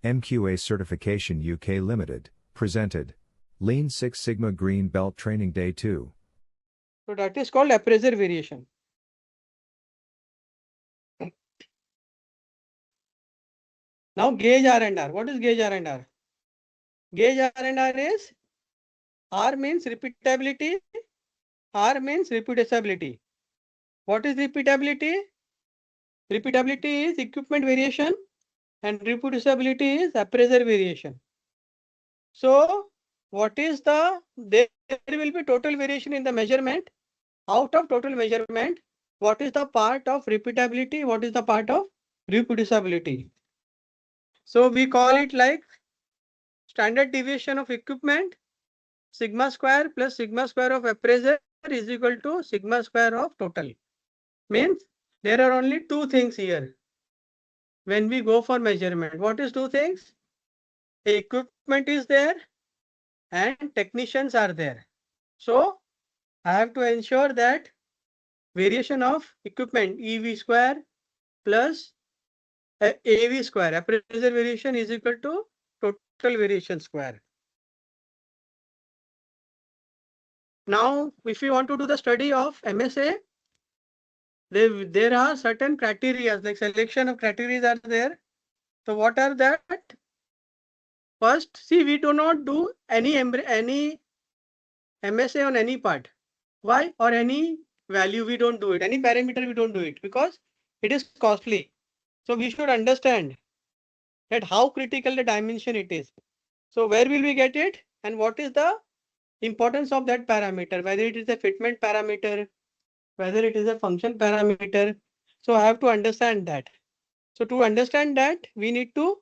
MQA Certification UK Ltd, presented. Lean Six Sigma Green Belt Training Day 2. So that is called appraiser variation. Now gauge R&R. What is gauge R&R? Gauge R&R is R means repeatability, R means reproducibility. What is repeatability? Repeatability is equipment variation and reproducibility is appraiser variation. So what is there will be total variation in the measurement. Out of total measurement, what is the part of repeatability? What is the part of reproducibility? So we call it like standard deviation of equipment, sigma square plus sigma square of appraiser is equal to sigma square of total. Means there are only two things here. When we go for measurement, what is two things? Equipment is there and technicians are there. So I have to ensure that variation of equipment EV square plus AV square, appraiser variation is equal to total variation square. Now, if you want to do the study of MSA, there are certain criteria, like selection of criteria are there. So what are that? First, see, we do not do any MSA on any part. Why? Or any value we don't do it. Any parameter we don't do it because it is costly. So we should understand that how critical the dimension it is. So where will we get it? And what is the importance of that parameter? Whether it is a fitment parameter, whether it is a function parameter. So I have to understand that. So to understand that, we need to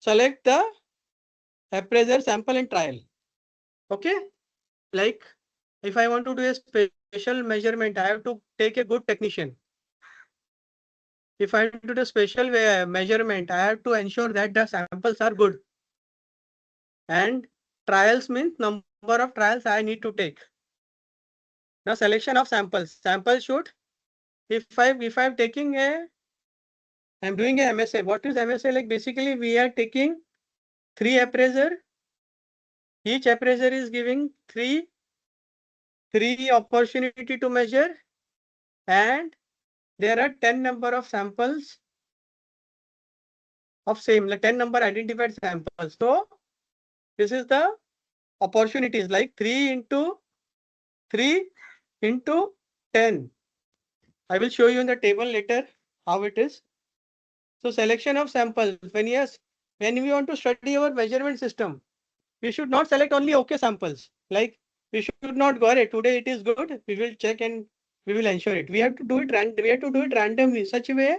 select the appraiser sample and trial. Okay. Like if I want to do a special measurement, I have to take a good technician. If I do the special measurement, I have to ensure that the samples are good. And trials means number of trials I need to take. Now selection of samples. Samples should, if I'm taking I'm doing a MSA. What is MSA? Like basically we are taking 3 appraiser. Each appraiser is giving three opportunity to measure, and there are 10 number of samples of same, like 10 number identified samples. So this is the opportunities, like 3 into 3 into 10. I will show you in the table later how it is. So selection of samples. When we want to study our measurement system, we should not select only OK samples. Like we should not go ahead. Today it is good. We will check and we will ensure it. We have to do it randomly, such a way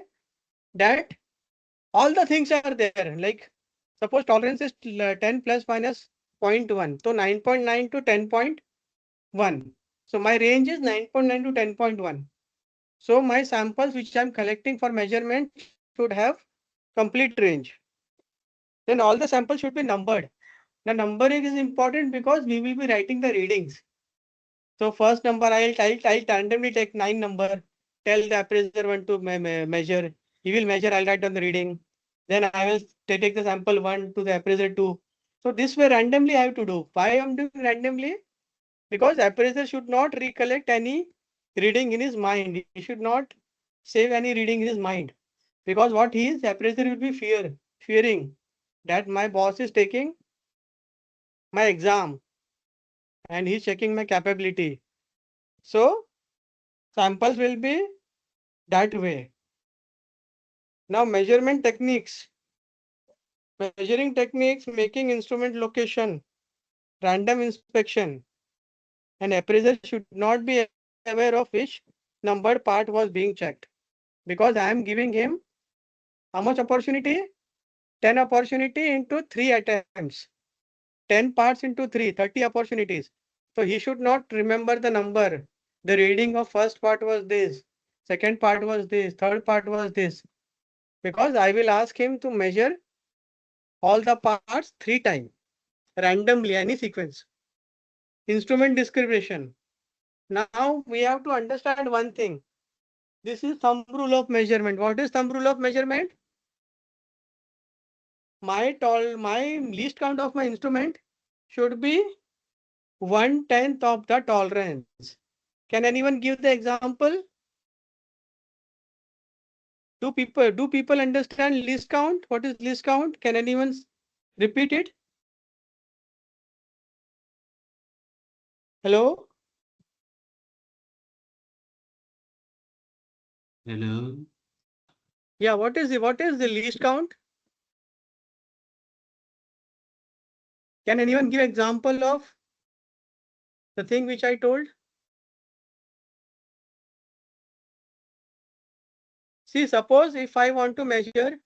that all the things are there. Like suppose tolerance is 10 plus minus 0.1. So 9.9 to 10.1. So my range is 9.9 to 10.1. So my samples which I'm collecting for measurement should have complete range. Then all the samples should be numbered. The numbering is important because we will be writing the readings. So first number I'll randomly take 9 number, tell the appraiser one to measure. He will measure, I'll write down the reading. Then I will take the sample 1 to the appraiser 2. So this way randomly I have to do. Why I'm doing randomly? Because appraiser should not recollect any reading in his mind. He should not save any reading in his mind. Because what he is, appraiser will be fearing that my boss is taking my exam and he's checking my capability. So samples will be that way. Now measurement techniques. Measuring techniques, making instrument location, random inspection, and appraiser should not be aware of which numbered part was being checked. Because I am giving him how much opportunity? 10 opportunity into 3 attempts. 10 parts into 3, 30 opportunities. So he should not remember the number. The reading of first part was this, second part was this, third part was this. Because I will ask him to measure all the parts 3 times, randomly, any sequence. Instrument description. Now we have to understand one thing. This is thumb rule of measurement. What is thumb rule of measurement? my least count of my instrument should be 1/10 of the tolerance. Can anyone give the example? Do people understand least count? What is least count? Can anyone repeat it? Hello? Hello. Yeah, what is the least count? Can anyone give example of the thing which I told? See, suppose if I want to measure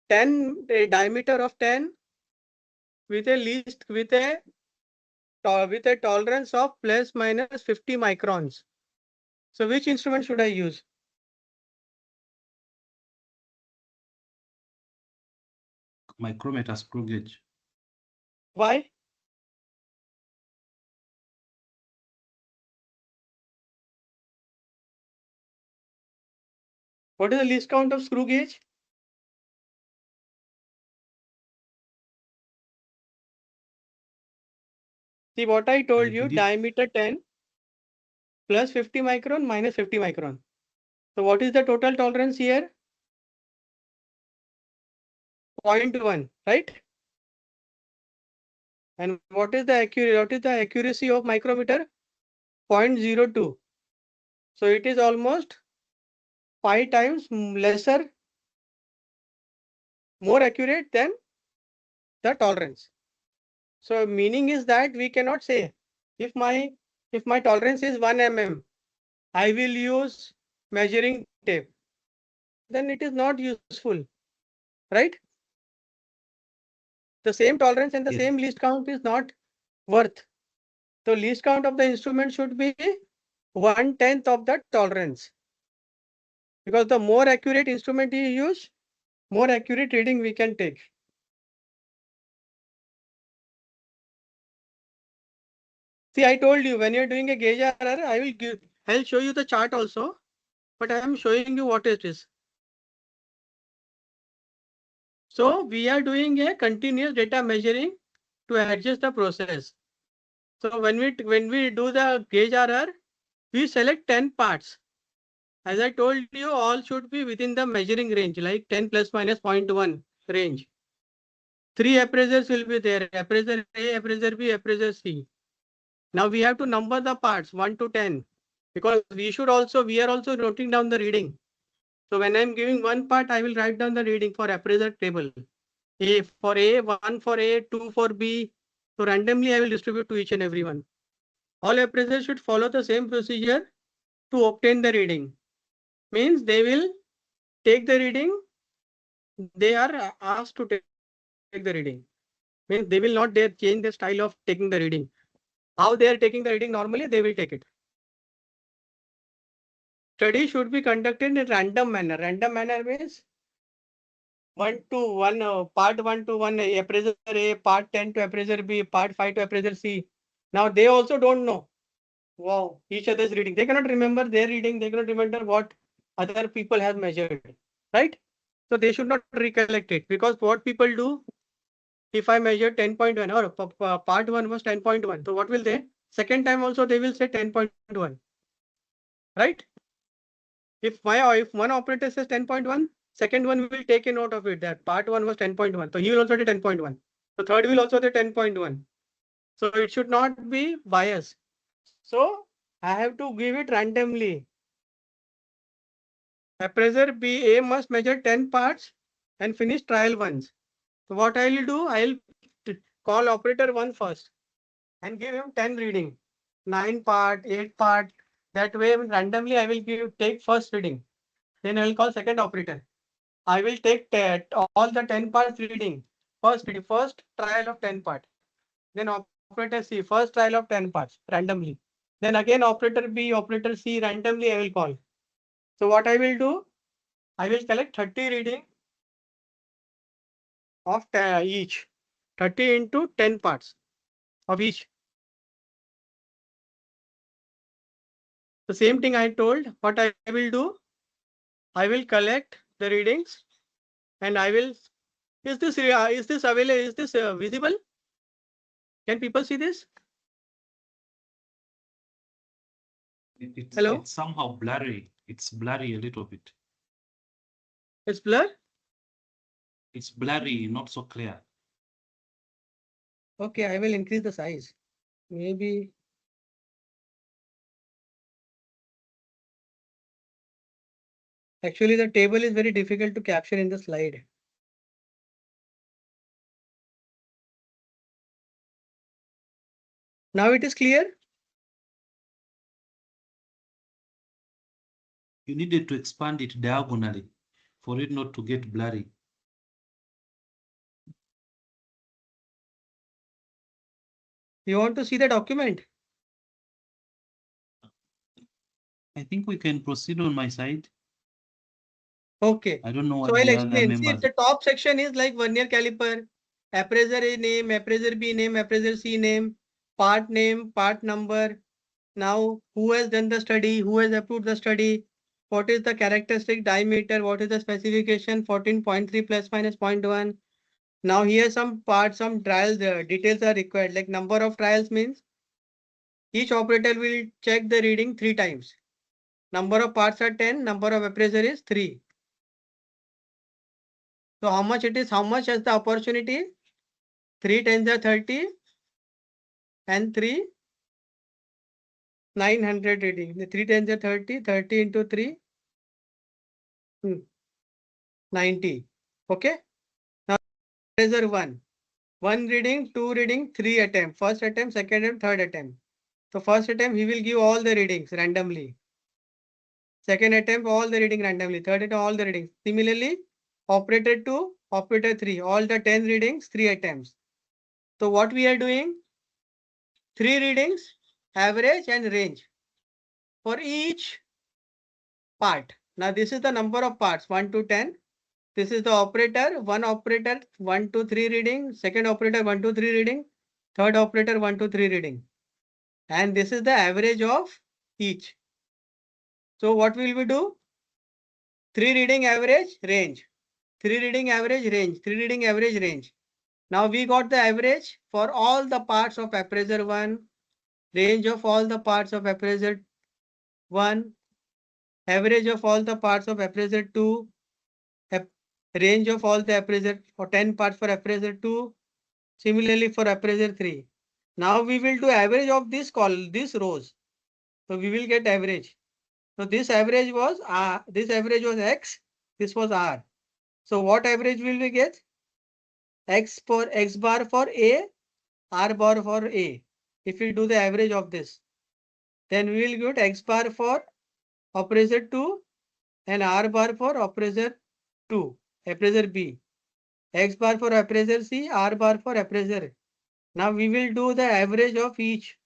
10, a diameter of 10 with a tolerance of plus minus 50 microns. So which instrument should I use? Micrometer, screw gauge. Why? What is the least count of screw gauge? See what I told you, diameter 10 plus 50 micron minus 50 micron. So what is the total tolerance here? 0.1, right? And what is the accuracy of micrometer? 0.02. So it is almost 5 times lesser, more accurate than the tolerance. So meaning is that we cannot say if my tolerance is 1 mm, I will use measuring tape. Then it is not useful, right? The same tolerance and the Yes. same least count is not worth. So least count of the instrument should be 1/10 of the tolerance. Because the more accurate instrument you use, more accurate reading we can take. See, I told you when you're doing a gauge error, I'll show you the chart also, but I am showing you what it is. So we are doing a continuous data measuring to adjust the process. So when we do the gauge error, we select 10 parts. As I told you, all should be within the measuring range, like 10 plus minus 0.1 range. 3 appraisers will be there, appraiser A, appraiser B, appraiser C. Now we have to number the parts 1 to 10 because we are also noting down the reading. So when I'm giving one part, I will write down the reading for appraiser table. A for A, 1 for A, 2 for B. So randomly I will distribute to each and every one. All appraisers should follow the same procedure to obtain the reading. Means they will take the reading. They are asked to take the reading. Means they will not dare change the style of taking the reading. How they are taking the reading normally, they will take it. Study should be conducted in a random manner. Random manner means 1 to 1, part 1 to 1, appraiser A, part 10 to appraiser B, part 5 to appraiser C. Now they also don't know. Wow, each other's reading. They cannot remember their reading. They cannot remember what other people have measured, right? So they should not recollect it because what people do, if I measure 10.1 or part 1 was 10.1, so what will they? Second time also they will say 10.1, right? If one operator says 10.1, second one will take a note of it that part 1 was 10.1. So he will also say 10.1. So third will also say 10.1. So it should not be biased. So I have to give it randomly. Appraiser BA must measure 10 parts and finish trial once. So what I will do, I will call operator 1 first and give him 10 reading, 9 part, 8 part. That way randomly I will take first reading. Then I will call second operator. I will take all the 10 parts reading. First trial of 10 part. Then operator C, first trial of 10 parts randomly. Then again operator B, operator C randomly I will call. So what I will do, I will collect 30 reading of each. 30 into 10 parts of each. The same thing I told. What I will do, I will collect the readings and I will Is this available? Is this visible? Can people see this? Hello? It's somehow blurry. It's blurry a little bit. It's blur? It's blurry, not so clear. Okay, I will increase the size. Maybe. Actually, the table is very difficult to capture in the slide. Now it is clear. You needed to expand it diagonally for it not to get blurry. You want to see the document? I think we can proceed on my side. Okay. I don't know what So I'll the other explain. See, members. the top section is like vernier caliper, appraiser A name, appraiser B name, appraiser C name, part number. Now, who has done the study? Who has approved the study? What is the characteristic diameter? What is the specification? 14.3 plus minus 0.1. Now here some parts, some trials, details are required. Like number of trials means each operator will check the reading 3 times. Number of parts are 10. Number of appraiser is 3. So how much it is? How much has the opportunity? 3 times are 30 and 3 900 reading. The 3 times are 30. 30 into 3 90. Okay. Now appraiser 1. 1 reading, 2 reading, 3 attempt. First attempt, second attempt, third attempt. So first attempt he will give all the readings randomly. Second attempt all the reading randomly. Third attempt all the readings. Similarly, operator 2, operator 3, all the 10 readings, 3 attempts. So what we are doing? 3 readings, average and range for each part. Now this is the number of parts 1 to 10. This is the operator, one operator 1 to 3 reading, second operator 1 to 3 reading, third operator 1 to 3 reading. And this is the average of each. So what will we do? 3 reading average range, 3 reading average range, 3 reading average range. Now we got the average for all the parts of appraiser 1, range of all the parts of appraiser 1, average of all the parts of appraiser 2, range of all the appraiser for 10 parts for appraiser 2, similarly for appraiser 3. Now we will do average of this these rows. So we will get average. So this average was X, this was R. So what average will we get? X bar for A, R bar for A. If we do the average of this, then we will get X bar for appraiser 2 and R bar for appraiser 2, appraiser B. X bar for appraiser C, R bar for appraiser. Now we will do the average of each.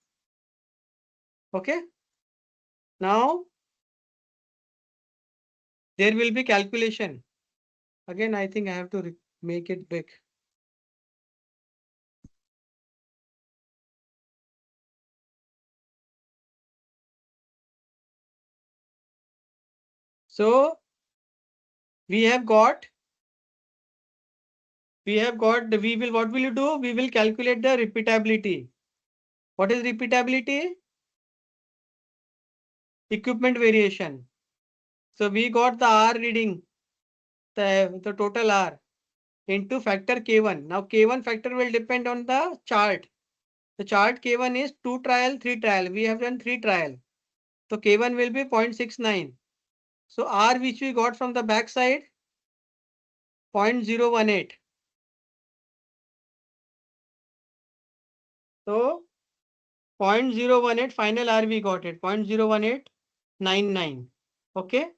Okay. Now there will be calculation. Again, I think I have to make it big. So we will what will you do? We will calculate the repeatability. What is repeatability? Equipment variation. So we got the R reading, the total R into factor K1. Now K1 factor will depend on the chart. The chart K1 is 2 trial, 3 trial. We have done 3 trial. So K1 will be 0.69. So R which we got from the back side 0.018. So 0.018 final R we got it 0.01899. Okay.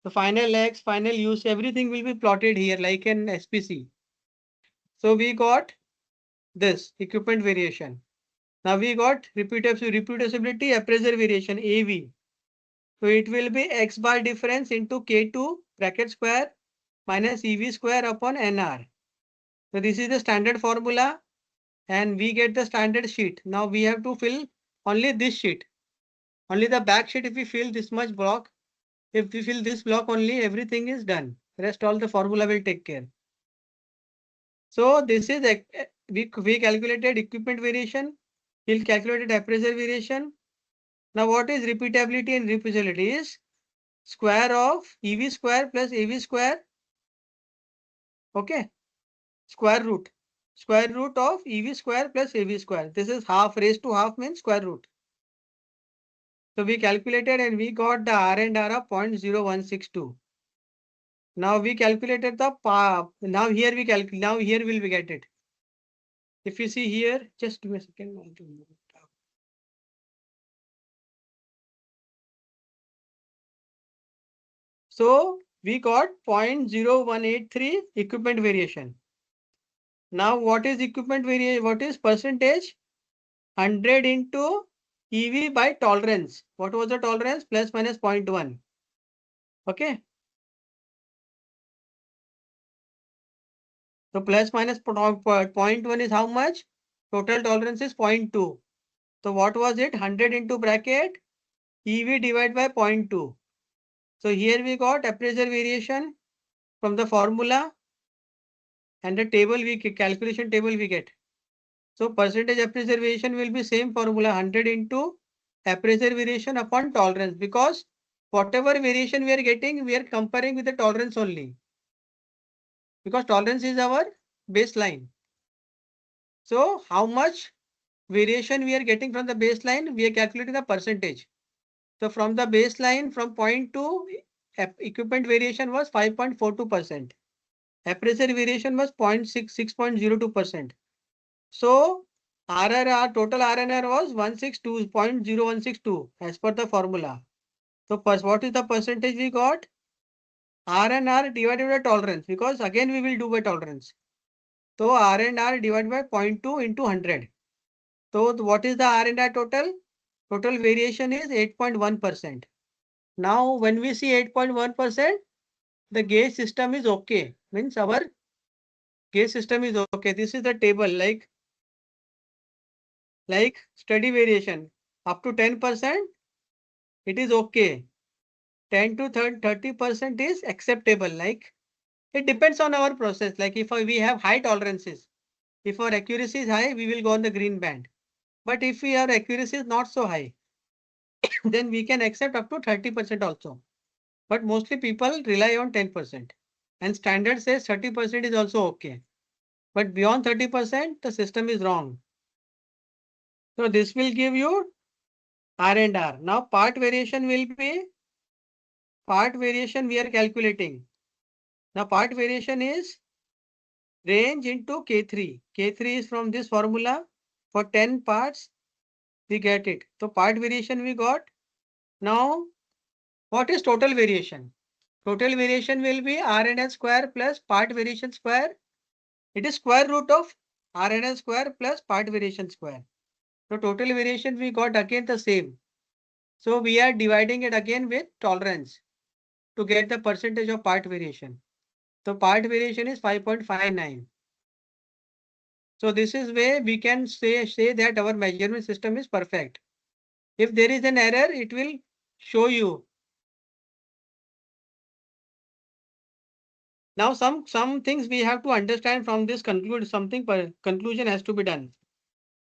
The final X, final use, everything will be plotted here like an SPC. So we got this equipment variation. Now we got reproducibility appraiser variation AV. So it will be X bar difference into K2 bracket square minus EV square upon NR. So this is the standard formula and we get the standard sheet. Now we have to fill only this sheet. Only the back sheet if we fill this much block. If we fill this block only, everything is done. Rest all the formula will take care. So this is we calculated equipment variation. We'll calculated appraisal variation. Now what is repeatability and repeatability is square of EV square plus AV square. Okay. Square root of EV square plus AV square. This is half raised to half means square root. So we calculated and we got the R and R of 0.0162. Now we calculated the now here we calculate, now here will we get it. If you see here, just give me a second. So we got 0.0183 equipment variation. Now what is equipment variation? What is percentage? 100 into EV by tolerance. What was the tolerance? Plus minus 0.1. Okay. So plus minus 0.1 is how much? Total tolerance is 0.2. So what was it? 100 into bracket EV divided by 0.2. So here we got appraisal variation from the formula and the table calculation table we get. So percentage appraisal variation will be same formula 100 into appraisal variation upon tolerance, because whatever variation we are getting, we are comparing with the tolerance only, because tolerance is our baseline. So how much variation we are getting from the baseline, we are calculating the percentage. So from the baseline from 0.2, equipment variation was 5.42%. Appraisal variation was 6.02%. So RRR, total RNR was 162.0162 as per the formula. So what is the percentage we got? RNR divided by tolerance, because again we will do by tolerance. So RNR divided by 0.2 into 100. So what is the RNR total? Total variation is 8.1%. Now when we see 8.1%, the gauge system is okay. Means our gauge system is okay. This is the table like steady variation up to 10%. It is okay. 10 to 30% is acceptable. Like it depends on our process. Like if we have high tolerances, if our accuracy is high, we will go on the green band. But if our accuracy is not so high, then we can accept up to 30% also. But mostly people rely on 10%. And standard says 30% is also okay. But beyond 30%, the system is wrong. So this will give you R and R. Now part variation will be, part variation we are calculating. Now part variation is range into K3. K3 is from this formula. For 10 parts, we get it. So part variation we got. Now what is total variation? Total variation will be RNS square plus part variation square. It is square root of RNS square plus part variation square. So total variation we got again the same. So we are dividing it again with tolerance to get the percentage of part variation. So part variation is 5.59. So this is where we can say that our measurement system is perfect. If there is an error, it will show you. Now some things we have to understand from this conclusion has to be done.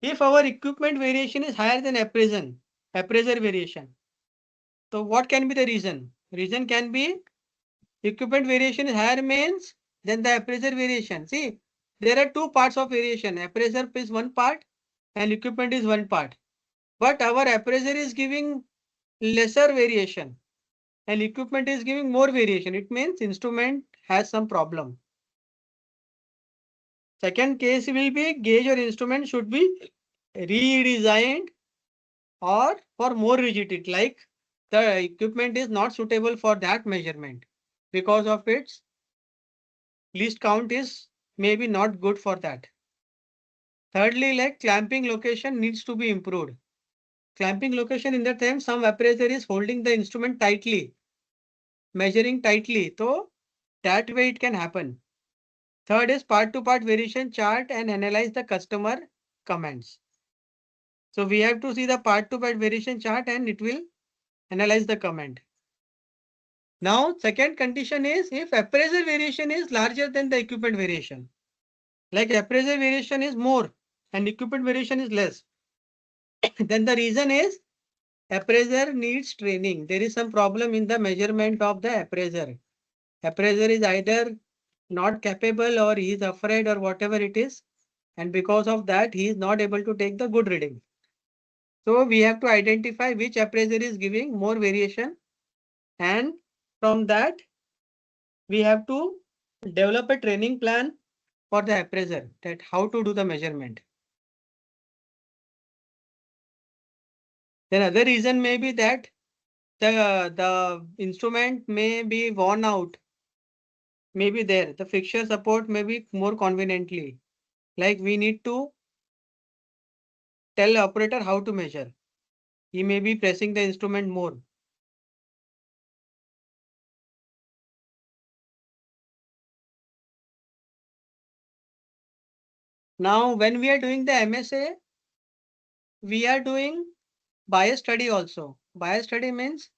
If our equipment variation is higher than appraisal variation, so what can be the reason? Reason can be equipment variation is higher means than the appraisal variation. See, there are two parts of variation. Appraisal is one part and equipment is one part. But our appraiser is giving lesser variation and equipment is giving more variation. It means instrument has some problem. Second case will be gauge or instrument should be redesigned or for more rigidity, like the equipment is not suitable for that measurement because of its least count is maybe not good for that. Thirdly, like clamping location needs to be improved. Clamping location in the time some appraiser is holding the instrument tightly, measuring tightly, so that way it can happen. Third is part-to-part variation chart and analyze the customer comments. So we have to see the part-to-part variation chart and it will analyze the comment. Now second condition is if appraisal variation is larger than the equipment variation. Like appraiser variation is more and equipment variation is less. Then the reason is appraiser needs training. There is some problem in the measurement of the appraiser. Appraiser is either not capable or he is afraid or whatever it is. And because of that, he is not able to take the good reading. So we have to identify which appraiser is giving more variation. And from that, we have to develop a training plan for the appraiser that how to do the measurement. Then other reason may be that the instrument may be worn out, may be there. The fixture support may be more conveniently. Like we need to tell operator how to measure. He may be pressing the instrument more. Now, when we are doing the MSA, we are doing bias study also. Bias study means,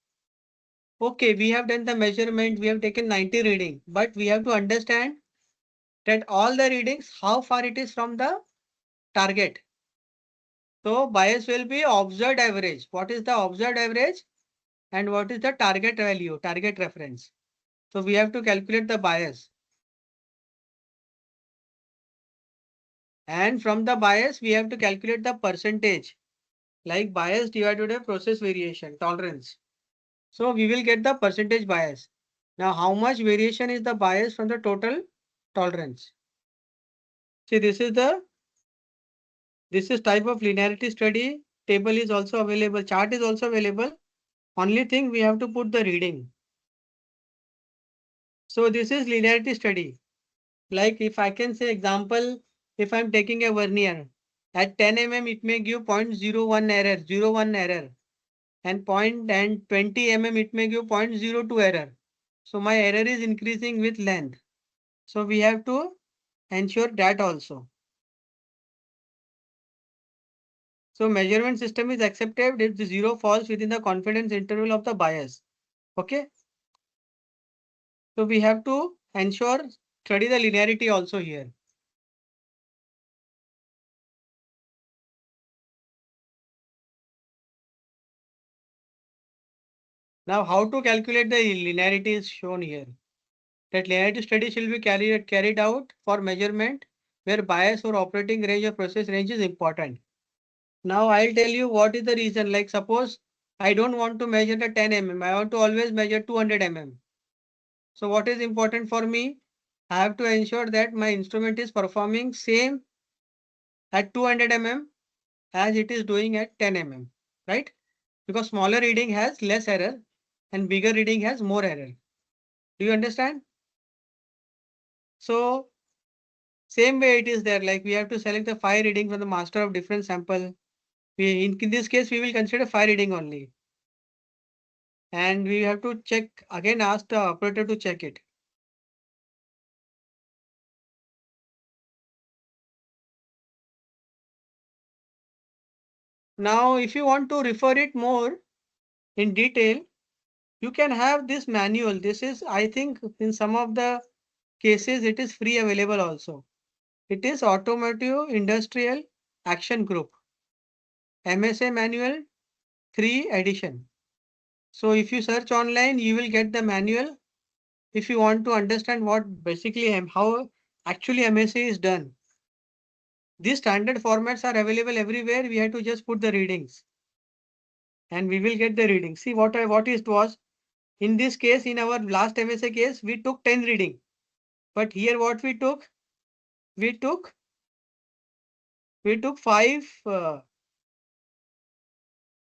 okay, we have done the measurement, we have taken 90 reading, but we have to understand that all the readings, how far it is from the target. So bias will be observed average. What is the observed average and what is the target value, target reference? So we have to calculate the bias. And from the bias, we have to calculate the percentage, like bias divided by process variation, tolerance. So we will get the percentage bias. Now, how much variation is the bias from the total tolerance? See, this is type of linearity study. Table is also available. Chart is also available. Only thing we have to put the reading. So this is linearity study. Like if I can say example, if I'm taking a vernier at 10 mm, it may give 0.01 error, 0.1 error, and 20 mm, it may give 0.02 error. So my error is increasing with length. So we have to ensure that also. So measurement system is accepted if the zero falls within the confidence interval of the bias. Okay. So we have to ensure, study the linearity also here. Now how to calculate the linearity is shown here. That linearity study shall be carried out for measurement where bias or operating range or process range is important. Now I'll tell you what is the reason. Like suppose I don't want to measure the 10 mm. I want to always measure 200 mm. So what is important for me? I have to ensure that my instrument is performing same at 200 mm as it is doing at 10 mm, right? Because smaller reading has less error and bigger reading has more error. Do you understand? So same way it is there, like we have to select the 5 reading from the master of different sample. In this case, we will consider 5 reading only. And we have to check, again ask the operator to check it. Now, if you want to refer it more in detail, you can have this manual. This is, I think, in some of the cases, it is free available also. It is Automotive Industrial Action Group, MSA Manual 3 edition. So if you search online, you will get the manual. If you want to understand what basically how actually MSA is done. These standard formats are available everywhere. We have to just put the readings and we will get the readings. See what it was. In this case, in our last MSA case, we took 10 reading. But here what we took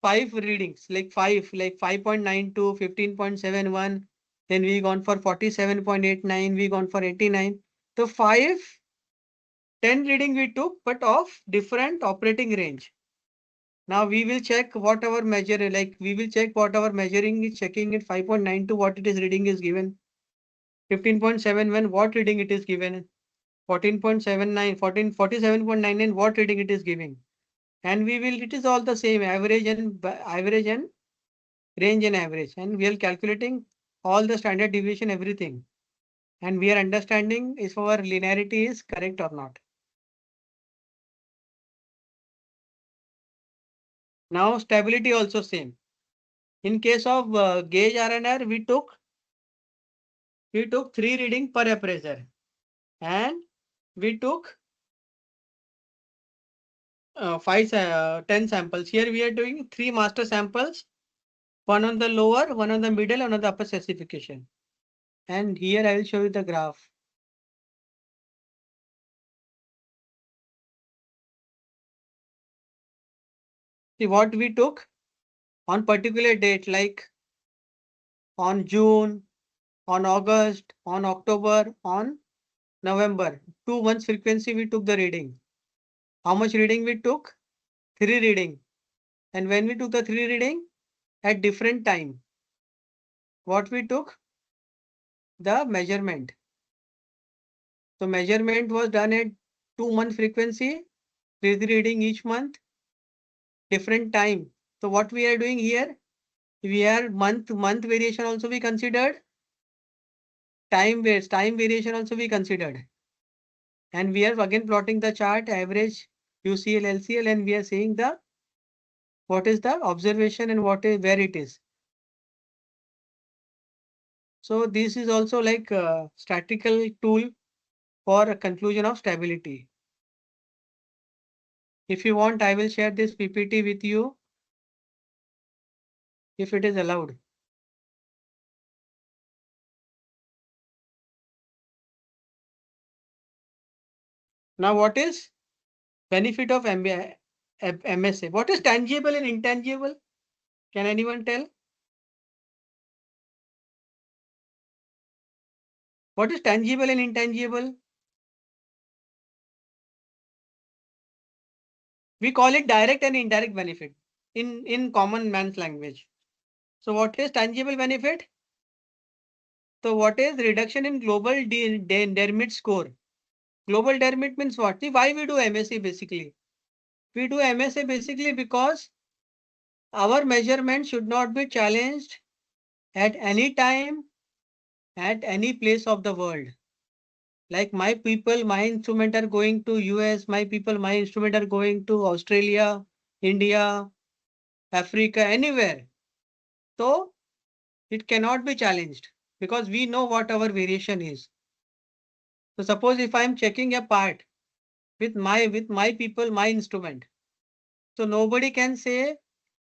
five readings, like 5.92, 15.71. Then we gone for 47.89. We gone for 89. So 10 reading we took, but of different operating range. Now we will check what our measure, like we will check what our measuring is checking it 5.92, what it is reading is given. 15.71, what reading it is given. 14.79, 47.99, what reading it is giving. And it is all the same, average and range and average. And we are calculating all the standard deviation, everything. And we are understanding if our linearity is correct or not. Now stability also same. In case of gauge RNR, we took 3 reading per appraiser, and we took 10 samples. Here we are doing 3 master samples, one on the lower, one on the middle, one on the upper specification. And here I will show you the graph. See what we took on particular date, like on June, on August, on October, on November. 2 months frequency we took the reading. How much reading we took? 3 reading. And when we took the 3 reading at different time, what we took? The measurement. So measurement was done at 2-month frequency, 3 reading each month, different time. So what we are doing here, we are month variation also we considered, time variation also we considered. And we are again plotting the chart, average, UCL, LCL, and we are saying the what is the observation and what is where it is. So this is also like a statistical tool for a conclusion of stability. If you want, I will share this PPT with you if it is allowed. Now, what is benefit of MSA? What is tangible and intangible? Can anyone tell? What is tangible and intangible? We call it direct and indirect benefit in common man's language. So what is tangible benefit? So what is reduction in global dermit score? Global dermit means what? See, why we do MSA basically? We do MSA basically because our measurement should not be challenged at any time, at any place of the world. Like my people, my instrument are going to US, my people, my instrument are going to Australia, India, Africa, anywhere. So it cannot be challenged because we know what our variation is. So suppose if I am checking a part with my people, my instrument. So nobody can say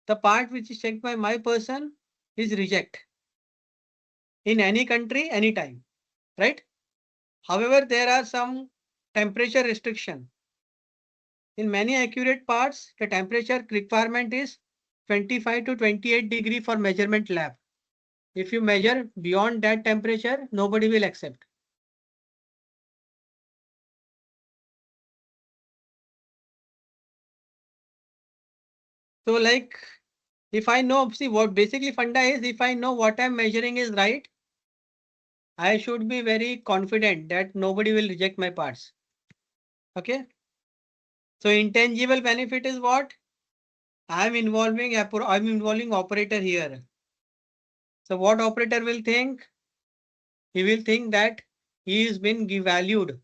the part which is checked by my person is reject in any country, anytime, right? However, there are some temperature restriction. In many accurate parts, the temperature requirement is 25 to 28 degree for measurement lab. If you measure beyond that temperature, nobody will accept. So like if I know, see what basically funda is, if I know what I'm measuring is right, I should be very confident that nobody will reject my parts. Okay. So intangible benefit is what? I'm involving operator here. So what operator will think? He will think that he is been valued.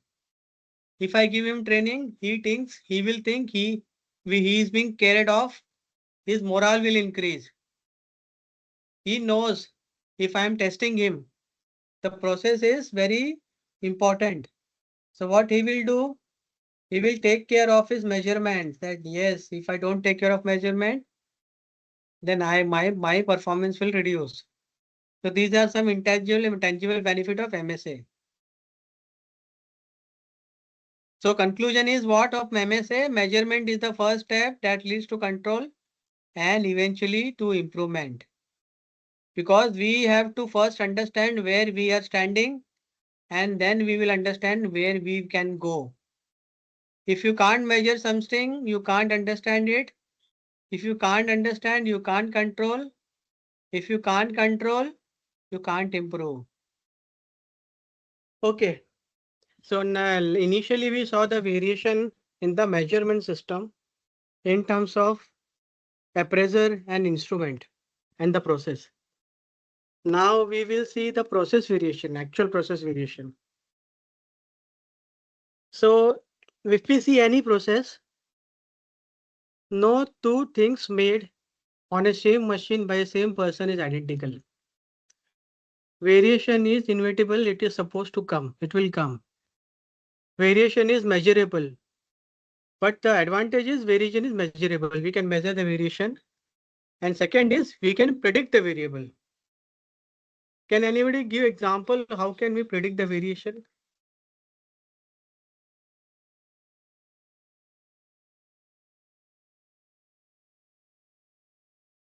If I give him training, he will think he is being cared of. His morale will increase. He knows if I am testing him, the process is very important. So what he will do? He will take care of his measurements. That yes, if I don't take care of measurement, then my performance will reduce. So these are some intangible benefit of MSA. So conclusion is what of MSA? Measurement is the first step that leads to control and eventually to improvement. Because we have to first understand where we are standing and then we will understand where we can go. If you can't measure something, you can't understand it. If you can't understand, you can't control. If you can't control, you can't improve. Okay. So now initially we saw the variation in the measurement system in terms of appraiser and instrument and the process. Now we will see the process variation, actual process variation. So if we see any process, no two things made on a same machine by a same person is identical. Variation is inevitable, it is supposed to come, it will come. Variation is measurable. But the advantage is variation is measurable. We can measure the variation. And second is we can predict the variable. Can anybody give example? How can we predict the variation?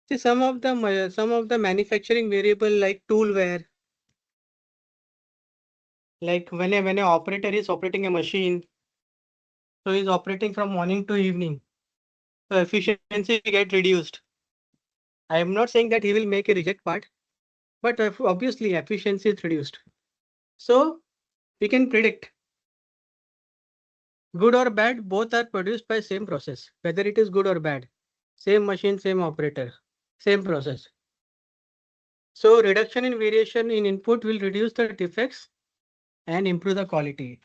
See, some of the manufacturing variable like tool wear, like when an operator is operating a machine, so he's operating from morning to evening, so efficiency get reduced. I am not saying that he will make a reject part, but obviously efficiency is reduced. So we can predict good or bad, both are produced by same process, whether it is good or bad, same machine, same operator, same process. So reduction in variation in input will reduce the defects and improve the quality.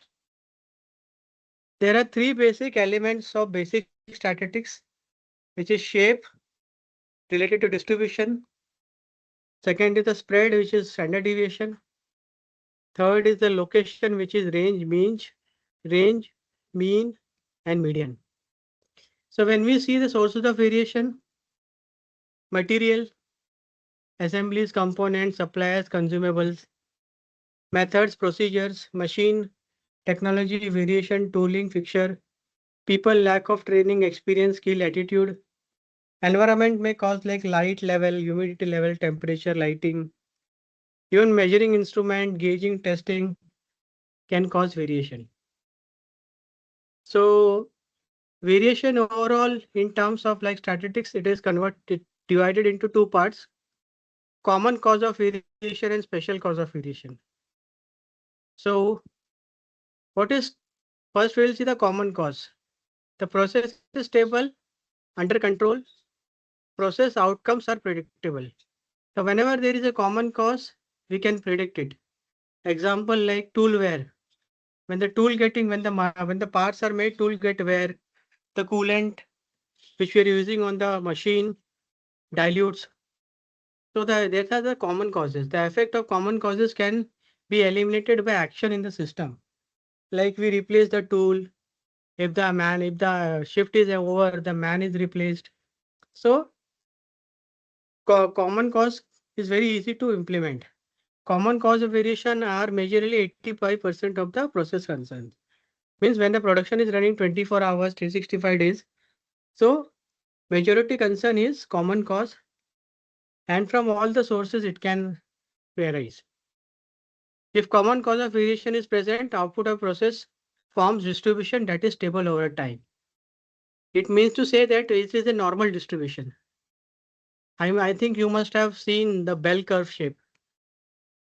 There are three basic elements of basic statistics, which is shape related to distribution. Second is the spread, which is standard deviation. Third is the location, which is range, mean, and median. So when we see the sources of variation, material, assemblies, components, suppliers, consumables, methods, procedures, machine, technology, variation, tooling, fixture, people, lack of training, experience, skill, attitude. Environment may cause like light level, humidity level, temperature, lighting. Even measuring instrument, gauging, testing can cause variation. So variation overall in terms of like statistics, it is divided into two parts: common cause of variation and special cause of variation. So what is first? We'll see the common cause. The process is stable, under control. Process outcomes are predictable. So whenever there is a common cause, we can predict it. Example like tool wear. When the parts are made, tool get wear. The coolant which we are using on the machine dilutes. So these are the common causes. The effect of common causes can be eliminated by action in the system. Like we replace the tool. If the shift is over, the man is replaced. So common cause is very easy to implement. Common cause of variation are majorly 85% of the process concerns. Means when the production is running 24 hours, 365 days. So majority concern is common cause, and from all the sources it can arise. If common cause of variation is present, output of process forms distribution that is stable over time. It means to say that it is a normal distribution. I think you must have seen the bell curve shape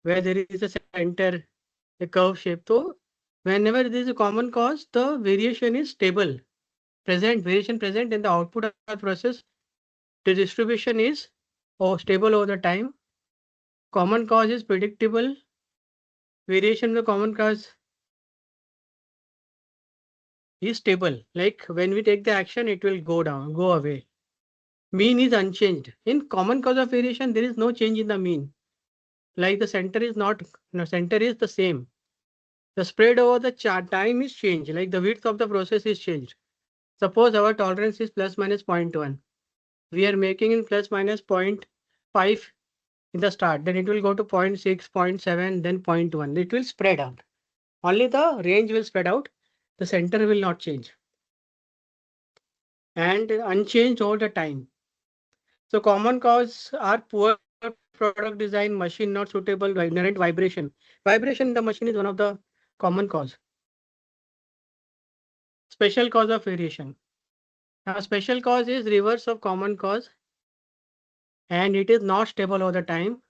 where there is a center, a curve shape. So whenever there is a common cause, the variation is stable. Variation present in the output of the process. The distribution is stable over the time. Common cause is predictable. Variation in the common cause is stable. Like when we take the action, it will go away. Mean is unchanged. In common cause of variation, there is no change in the mean. Like the center is the same. The spread over the time is changed. Like the width of the process is changed. Suppose our tolerance is plus minus 0.1. We are making in plus minus 0.5 in the start. Then it will go to 0.6, 0.7, then 0.1. It will spread out. Only the range will spread out. The center will not change. And unchanged all the time. So common cause are poor product design, machine not suitable, inherent vibration. Vibration in the machine is one of the common cause. Special cause of variation. Now special cause is reverse of common cause and it is not stable all the time.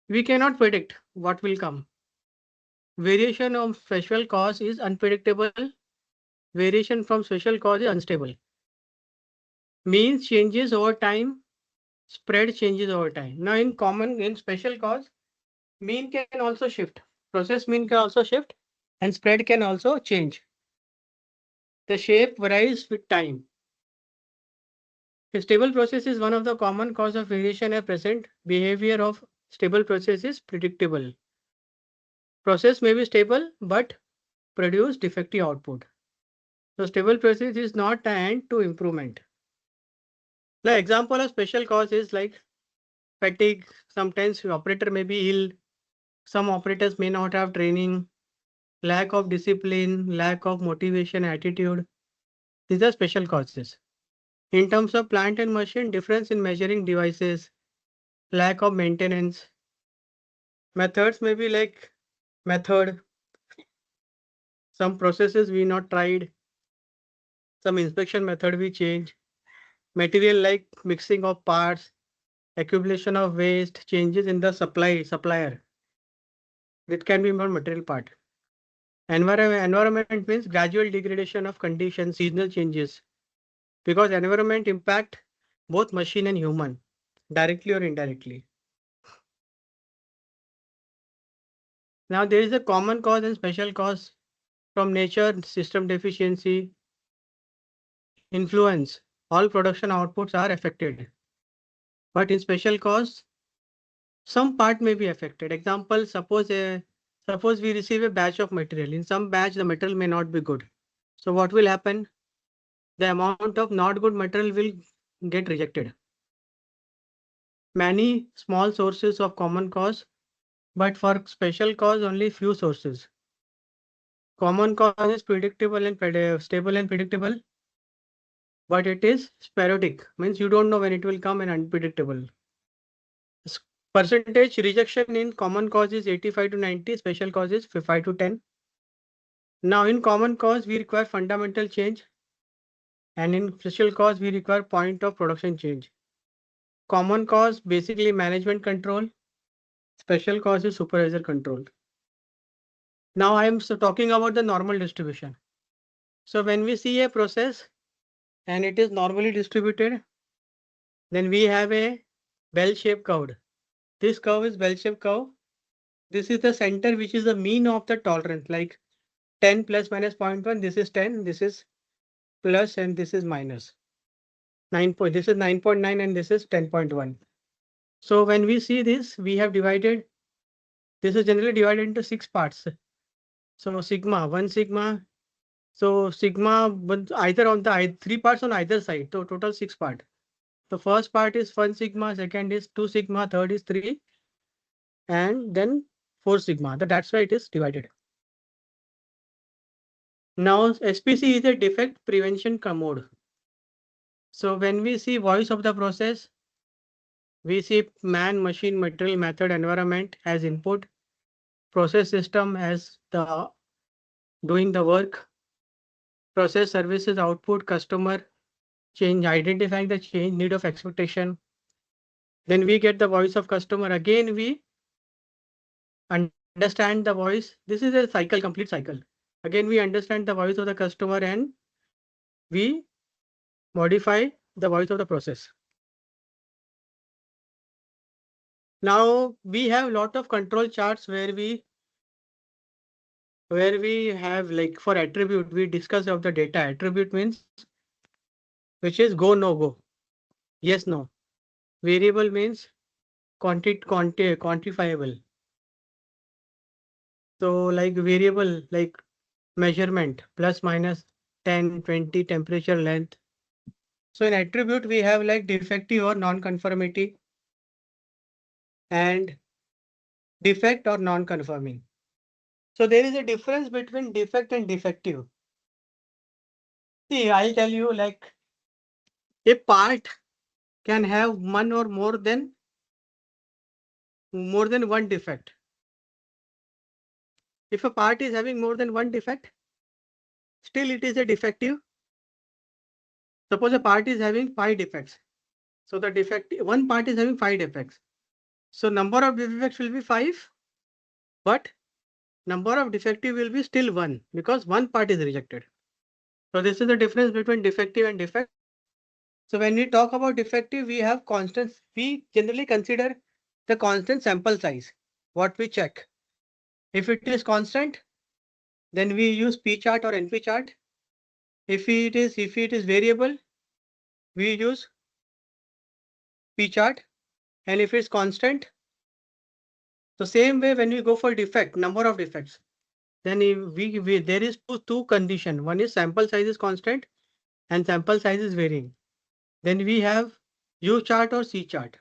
We cannot predict what will come. Variation of special cause is unpredictable. Variation from special cause is unstable. Means changes over time. Spread changes over time. Now in special cause, mean can also shift. Process mean can also shift and spread can also change. The shape varies with time. A stable process is one of the common cause of variation at present. Behavior of stable process is predictable. Process may be stable but produce defective output. So stable process is not the end to improvement. The example of special cause is like fatigue. Sometimes operator may be ill. Some operators may not have training, lack of discipline, lack of motivation, attitude. These are special causes. In terms of plant and machine, difference in measuring devices, lack of maintenance. Methods may be like method. Some processes we not tried. Some inspection method we change. Material like mixing of parts, accumulation of waste, changes in the supplier. It can be more material part. Environment means gradual degradation of conditions, seasonal changes. Because environment impact both machine and human, directly or indirectly. Now there is a common cause and special cause from nature, system deficiency, influence. All production outputs are affected. But in special cause, some part may be affected. Example, suppose we receive a batch of material. In some batch, the material may not be good. So what will happen? The amount of not good material will get rejected. Many small sources of common cause, but for special cause, only few sources. Common cause is predictable and stable and predictable, but it is sporadic, means you don't know when it will come, and unpredictable. Percentage rejection in common cause is 85 to 90, special cause is 5 to 10. Now in common cause, we require fundamental change, and in special cause, we require point of production change. Common cause basically management control, special cause is supervisor control. Now I am talking about the normal distribution. So when we see a process and it is normally distributed, then we have a bell-shaped curve. This curve is bell-shaped curve. This is the center, which is the mean of the tolerance, like 10 plus minus 0.1. This is 10, this is plus, and this is minus. 9 point, this is 9.9 and this is 10.1. So when we see this, we have divided, this is generally divided into 6 parts. So sigma, 1 sigma. So sigma, either on the 3 parts on either side. So total 6 part. The first part is 1 sigma, second is 2 sigma, third is 3, and then 4 sigma. That's why it is divided. Now SPC is a defect prevention mode. So when we see voice of the process, we see man, machine, material, method, environment as input, process system as the doing the work, process services output, customer change, identifying the change, need of expectation. Then we get the voice of customer. Again, we understand the voice. This is a cycle, complete cycle. Again, we understand the voice of the customer and we modify the voice of the process. Now we have a lot of control charts where we have, like, for attribute, we discuss of the data. Attribute means which is go, no go, yes, no. Variable means quantifiable. So like variable, like measurement, plus minus 10, 20, temperature, length. So in attribute, we have like defective or non-conformity and defect or non-conforming. So there is a difference between defect and defective. See, I'll tell you, like, a part can have one or more than one defect. If a part is having more than one defect, still it is a defective. Suppose a part is having 5 defects. So the one part is having 5 defects. So number of defects will be 5, but number of defective will be still 1 because one part is rejected. So this is the difference between defective and defect. So when we talk about defective, we have constants. We generally consider the constant sample size, what we check. If it is constant, then we use P chart or NP chart. If it is variable, we use P chart, and if it's constant, the same way when we go for defect, number of defects, then if there is two condition. One is sample size is constant and sample size is varying. Then we have U chart or C chart.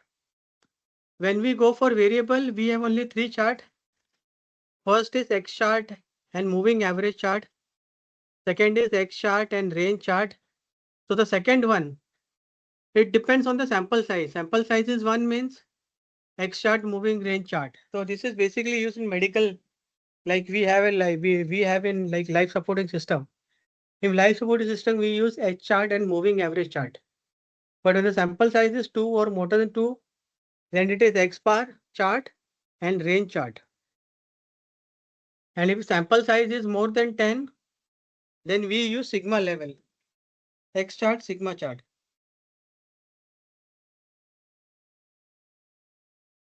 When we go for variable, we have only three chart. First is X chart and moving average chart. Second is X chart and range chart. So the second one, it depends on the sample size. Sample size is 1 means X chart, moving range chart. So this is basically used in medical, like we have we have in like life supporting system. In life supporting system, we use H chart and moving average chart. But when the sample size is 2 or more than 2, then it is X bar chart and range chart. And if sample size is more than 10, then we use sigma level, X chart, sigma chart.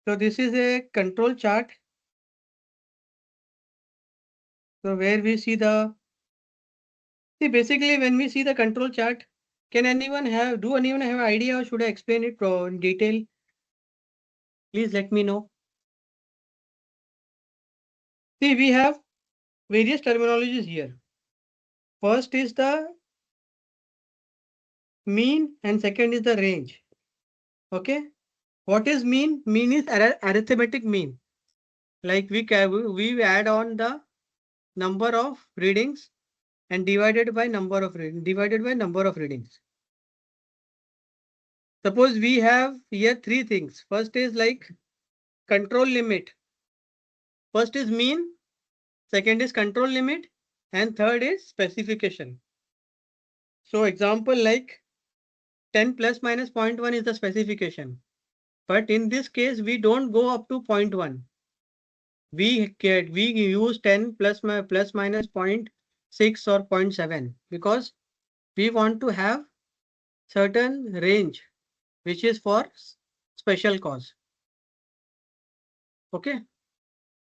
So this is a control chart. So where we see basically when we see the control chart, do anyone have idea, or should I explain it in detail? Please let me know. See, we have various terminologies here. First is the mean and second is the range. Okay. What is mean? Mean is arithmetic mean. Like we add on the number of readings and divided by number of readings. Suppose we have here three things. First is like control limit. First is mean, second is control limit, and third is specification. So example like 10 plus minus 0.1 is the specification. But in this case, we don't go up to 0.1. We use 10 plus minus 0.6 or 0.7 because we want to have certain range which is for special cause. Okay.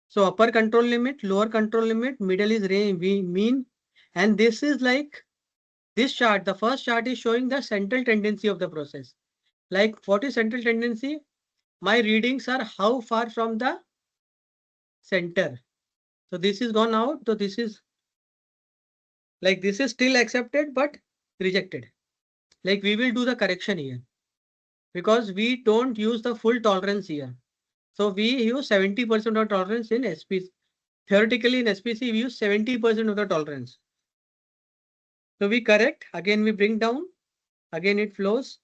So upper control limit, lower control limit, middle is range, mean, and this is like this chart. The first chart is showing the central tendency of the process. Like what is central tendency? My readings are how far from the center. So this is gone out. So this is like this is still accepted but rejected. Like we will do the correction here because we don't use the full tolerance here. So we use 70% of tolerance in SPC. Theoretically in SPC we use 70% of the tolerance. So we correct, again we bring down, again it flows,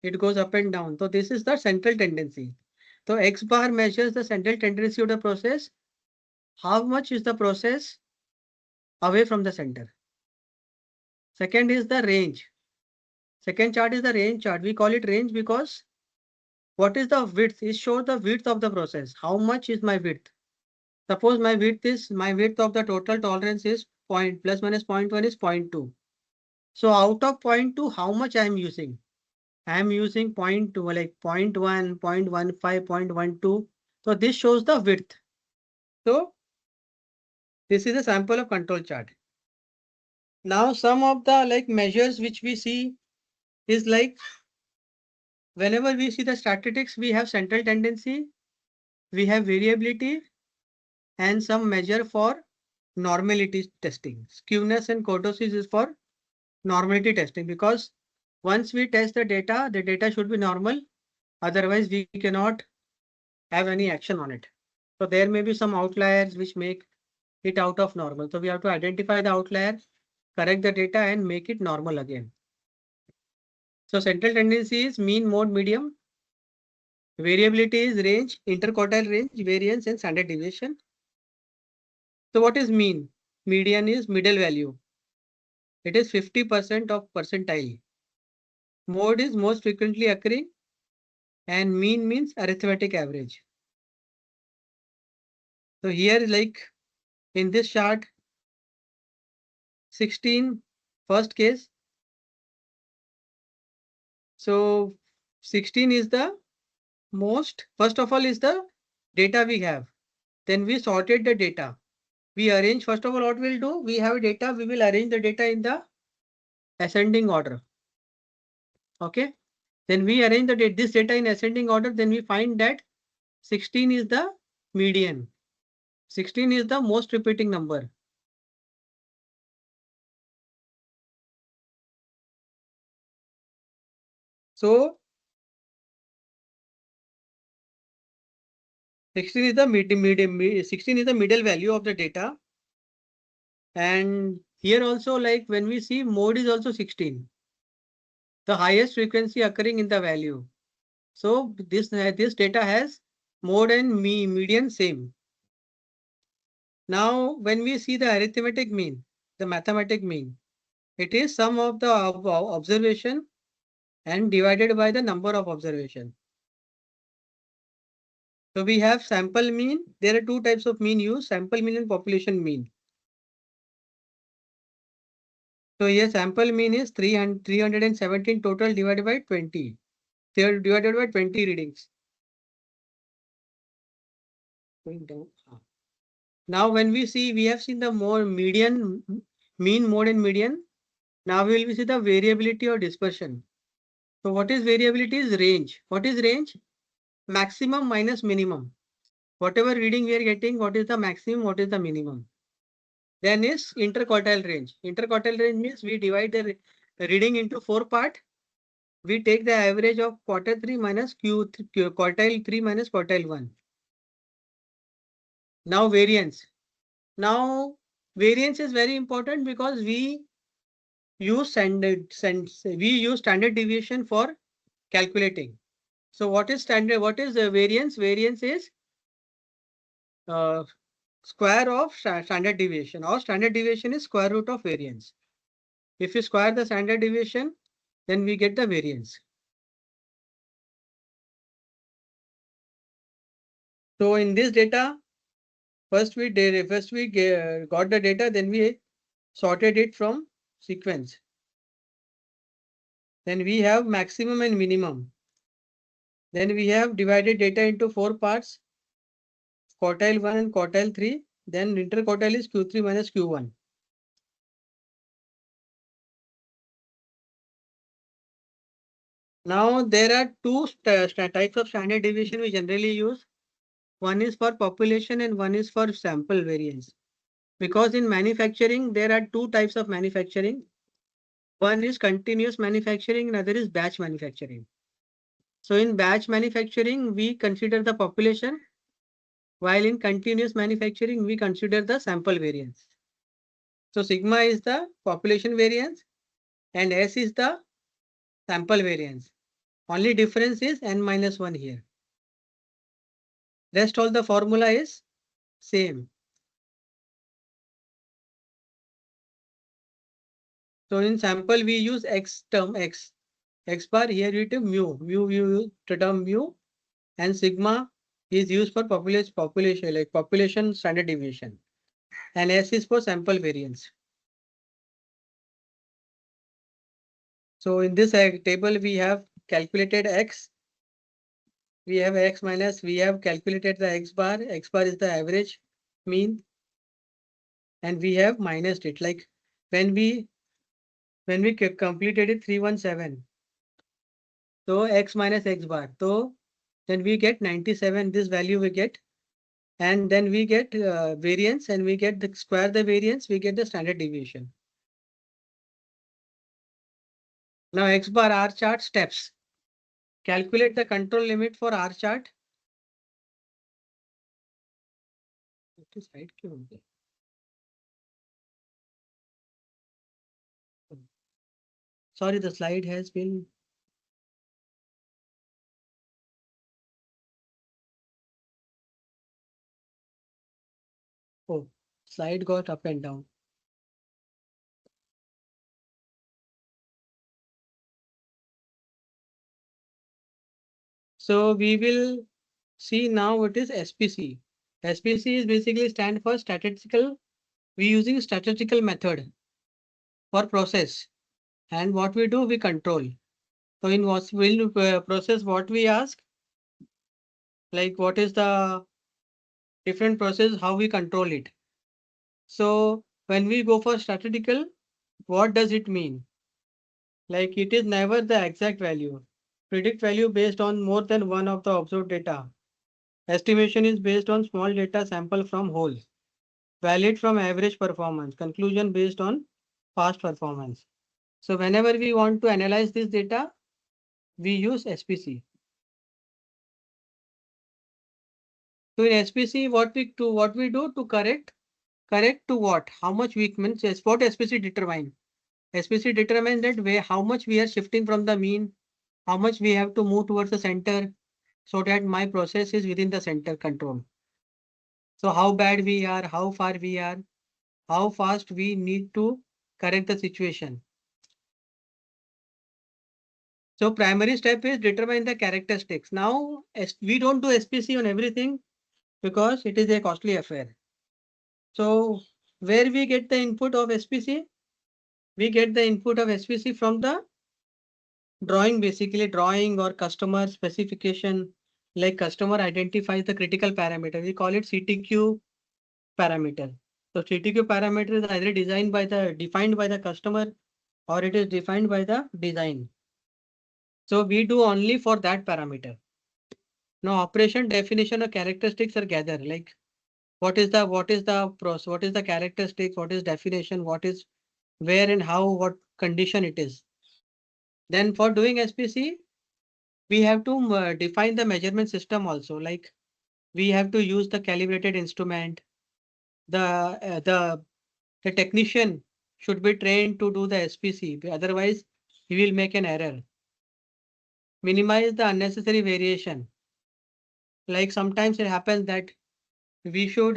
it goes up and down. So this is the central tendency. So X bar measures the central tendency of the process. How much is the process away from the center? Second is the range. Second chart is the range chart. We call it range because what is the width? It shows the width of the process. How much is my width? Suppose my width of the total tolerance is plus minus 0.1 is 0.2. So out of 0.2, how much I am using? I am using 0.2, like 0.1, 0.15, 0.12. So this shows the width. So this is a sample of control chart. Now some of the like measures which we see is like whenever we see the statistics, we have central tendency, we have variability, and some measure for normality testing. Skewness and kurtosis is for normality testing because once we test the data should be normal. Otherwise, we cannot have any action on it. So there may be some outliers which make it out of normal. So we have to identify the outlier, correct the data and make it normal again. So central tendency is mean, mode, medium. Variability is range, interquartile range, variance and standard deviation. So what is mean? Median is middle value. It is 50% of percentile. Mode is most frequently occurring and mean means arithmetic average. So here like in this chart 16 first case. So 16 is the most, first of all is the data we have. Then we sorted the data. We arrange, first of all what we'll do, we have data, we will arrange the data in the ascending order. Okay. Then we arrange this data in ascending order. Then we find that 16 is the median. 16 is the most repeating number. So 16 is the 16 is the middle value of the data. And here also, like when we see mode is also 16, the highest frequency occurring in the value. So this data has mode and median same. Now when we see the arithmetic mean, the mathematic mean, it is sum of the observation and divided by the number of observation. So we have sample mean. There are two types of mean used, sample mean and population mean. So here sample mean is 317 total divided by 20. They are divided by 20 readings. Going down. Now when we see, we have seen the more median, mean, mode and median. Now we will see the variability or dispersion. So what is variability is range. What is range? Maximum minus minimum. Whatever reading we are getting, what is the maximum, what is the minimum? Then is interquartile range. Interquartile range means we divide the reading into 4 parts. We take the average of quartile 3 minus quartile 3 minus quartile 1. Now variance. Now variance is very important because we use standard deviation for calculating. So what is standard? What is the variance? Variance is square of standard deviation, or standard deviation is square root of variance. If you square the standard deviation, then we get the variance. So in this data, first we got the data, then we sorted it from sequence. Then we have maximum and minimum. Then we have divided data into 4 parts, quartile 1 and quartile 3. Then interquartile is Q3 minus Q1. Now there are two types of standard deviation we generally use. One is for population and one is for sample variance. Because in manufacturing, there are two types of manufacturing. One is continuous manufacturing, another is batch manufacturing. So in batch manufacturing, we consider the population, while in continuous manufacturing, we consider the sample variance. So sigma is the population variance and S is the sample variance. Only difference is n minus 1 here. Rest all the formula is same. So in sample, we use X term X. X bar here you have mu term mu, and sigma is used for population standard deviation, and S is for sample variance. So in this table we have calculated X. We have X minus, we have calculated the X bar. X bar is the average mean, and we have minused it. Like when we completed it 317. So X minus X bar. So then we get 97. This value we get. And then we get variance, and we get the square the variance, we get the standard deviation. Now X bar R chart steps. Calculate the control limit for R chart. Sorry, the slide has been. Oh, slide got up and down. So we will see now what is SPC. SPC is basically stand for statistical. We using statistical method for process, and what we do, we control. So in what will process, what we ask, like what is the different process, how we control it. So when we go for statistical, what does it mean? Like it is never the exact value. Predict value based on more than one of the observed data. Estimation is based on small data sample from whole. Valid from average performance. Conclusion based on past performance. So whenever we want to analyze this data, we use SPC. So in SPC, what we do to correct to what? How much we means what SPC determine? SPC determines that how much we are shifting from the mean, how much we have to move towards the center, so that my process is within the center control. So how bad we are, how far we are, how fast we need to correct the situation. So primary step is determine the characteristics. Now we don't do SPC on everything because it is a costly affair. So where we get the input of SPC? We get the input of SPC from the drawing, basically drawing or customer specification. Like customer identifies the critical parameter. We call it CTQ parameter. So CTQ parameter is either defined by the customer or it is defined by the design. So we do only for that parameter. Now operation definition or characteristics are gathered, like what is the process, what is the characteristics, what is definition, what is where and how, what condition it is. Then for doing SPC, we have to define the measurement system also, like we have to use the calibrated instrument. The technician should be trained to do the SPC, otherwise he will make an error. Minimize the unnecessary variation. Like sometimes it happens that we should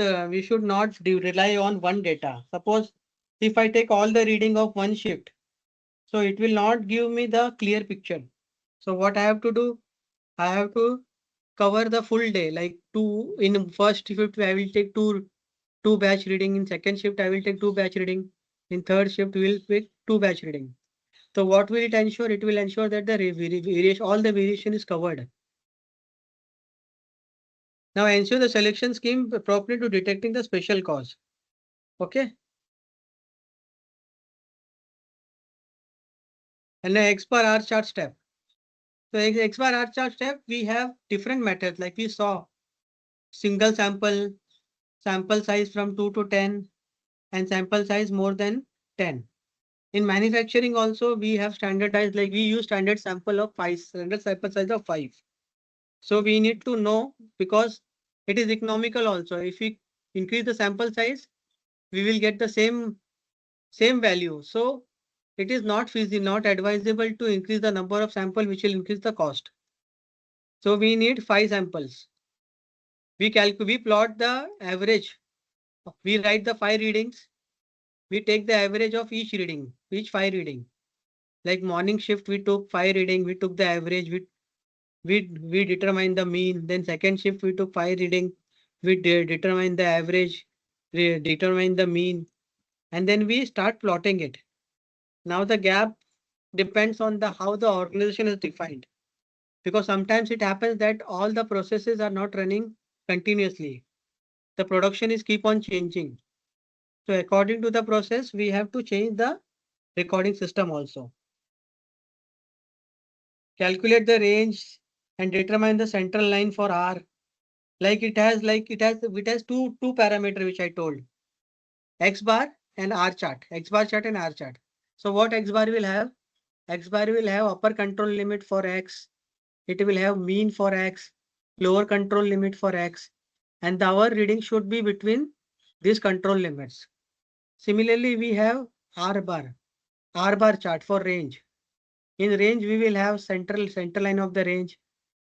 not rely on one data. Suppose if I take all the reading of one shift, so it will not give me the clear picture. So what I have to do, I have to cover the full day, like in first shift I will take two batch reading, in second shift I will take two batch reading, in third shift we will take two batch reading. So what will it ensure? It will ensure that the variation, all the variation is covered. Now ensure the selection scheme appropriate to detecting the special cause. Okay. And the X bar R chart step. So X bar R chart step, we have different methods, like we saw single sample size from 2 to 10, and sample size more than 10. In manufacturing also, we have standardized, like we use standard sample of 5, standard sample size of 5. So we need to know, because it is economical also. If we increase the sample size, we will get the same value. So it is not feasible, not advisable to increase the number of sample, which will increase the cost. So we need 5 samples. We plot the average. We write the 5 readings. We take the average of each 5 reading. Like morning shift, we took 5 reading. We took the average. We determine the mean. Then second shift, we took 5 reading. We determine the average. We determine the mean, and then we start plotting it. Now the gap depends on how the organization is defined, because sometimes it happens that all the processes are not running continuously. The production is keep on changing. So according to the process, we have to change the recording system also. Calculate the range and determine the central line for R. It has two parameter which I told. X bar and R chart. X bar chart and R chart. So what X bar will have? X bar will have upper control limit for X. It will have mean for X, lower control limit for X, and our reading should be between these control limits. Similarly, we have R bar chart for range. In range, we will have central line of the range.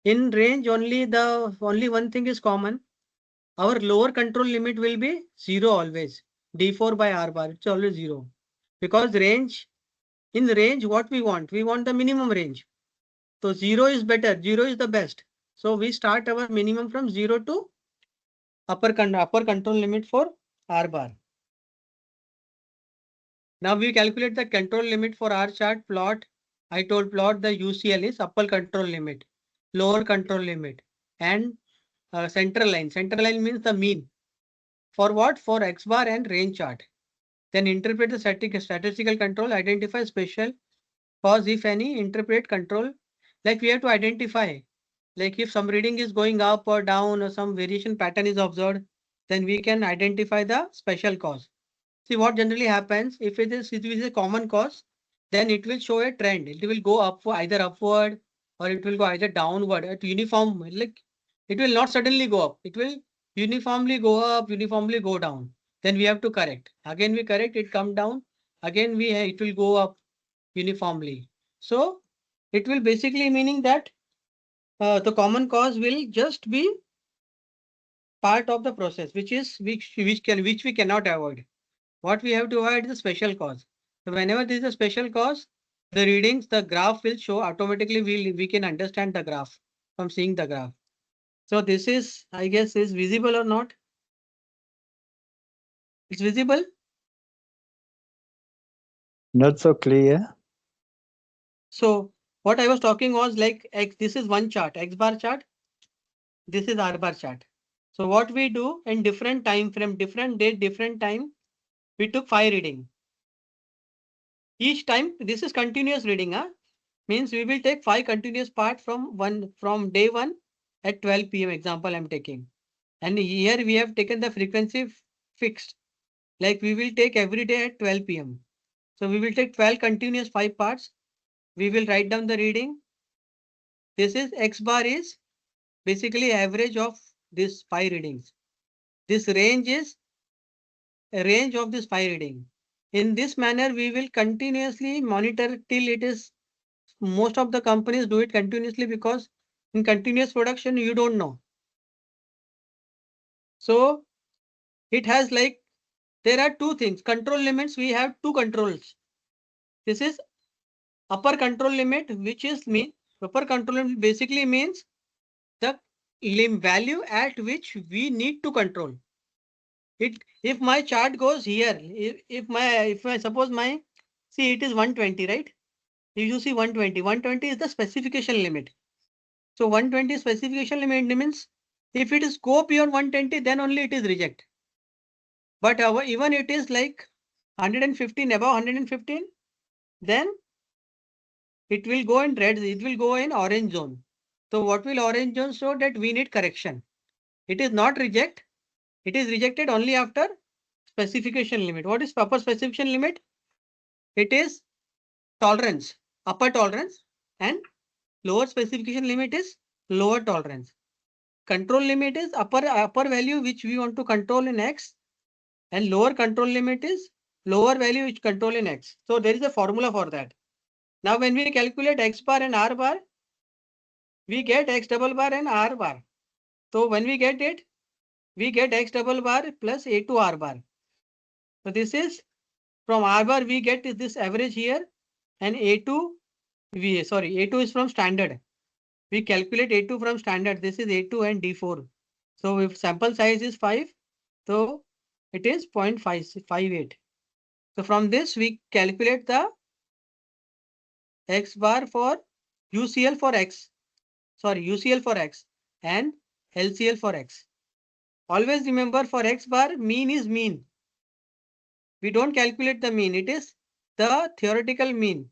In range, only one thing is common. Our lower control limit will be 0 always. D4 by R bar, it's always 0. Because in range, what we want? We want the minimum range. So 0 is better, 0 is the best. So we start our minimum from 0 to upper control limit for R bar. Now we calculate the control limit for R chart plot. I told plot the UCL is upper control limit, lower control limit, and central line. Central line means the mean. For what? For X bar and range chart. Then interpret the statistical control, identify special cause if any, interpret control like we have to identify, like if some reading is going up or down or some variation pattern is observed, then we can identify the special cause. See what generally happens, if it is a common cause, then it will show a trend. It will go up either upward or it will go either downward at uniform, like it will not suddenly go up. It will uniformly go up, uniformly go down. Then we have to correct. Again we correct, it come down. Again it will go up uniformly. So it will basically meaning that the common cause will just be part of the process, which we cannot avoid. What we have to avoid is the special cause. So whenever there is a special cause, the readings, the graph will show automatically. We can understand the graph from seeing the graph. So this is, I guess, is visible or not? It's visible. Not so clear. So what I was talking was like X. This is one chart, X bar chart. This is R bar chart. So what we do in different time frame, different date, different time, we took 5 reading. Each time this is continuous reading, means we will take 5 continuous part from day 1 at 12 p.m. example I'm taking. And here we have taken the frequency fixed. Like we will take every day at 12 p.m. So we will take 12 continuous 5 parts. We will write down the reading. This is X bar is basically average of these 5 readings. This range is a range of this 5 reading. In this manner, we will continuously monitor till it is, most of the companies do it continuously because in continuous production, you don't know. So it has like, there are 2 things. Control limits, we have 2 controls. This is upper control limit, which is upper control limit basically means the value at which we need to control. If my chart goes here, if I suppose my, see it is 120, right? If you see 120 is the specification limit. So 120 specification limit means if it is go beyond 120, then only it is reject. But even it is like 115, above 115, then it will go in red, it will go in orange zone. So what will orange zone show? That we need correction. It is not reject. It is rejected only after specification limit. What is upper specification limit? It is tolerance, upper tolerance, and lower specification limit is lower tolerance. Control limit is upper value which we want to control in X, and lower control limit is lower value which control in X. So there is a formula for that. Now when we calculate X bar and R bar, we get X double bar and R bar. So when we get it, we get X double bar plus A2 R bar. So this is from R bar we get this average here, and A2 A2 is from standard. We calculate A2 from standard. This is A2 and D4. So if sample size is 5, so it is 0.558. So from this we calculate the X bar for UCL for X. UCL for X and LCL for X. Always remember for X bar mean is mean. We don't calculate the mean. It is the theoretical mean.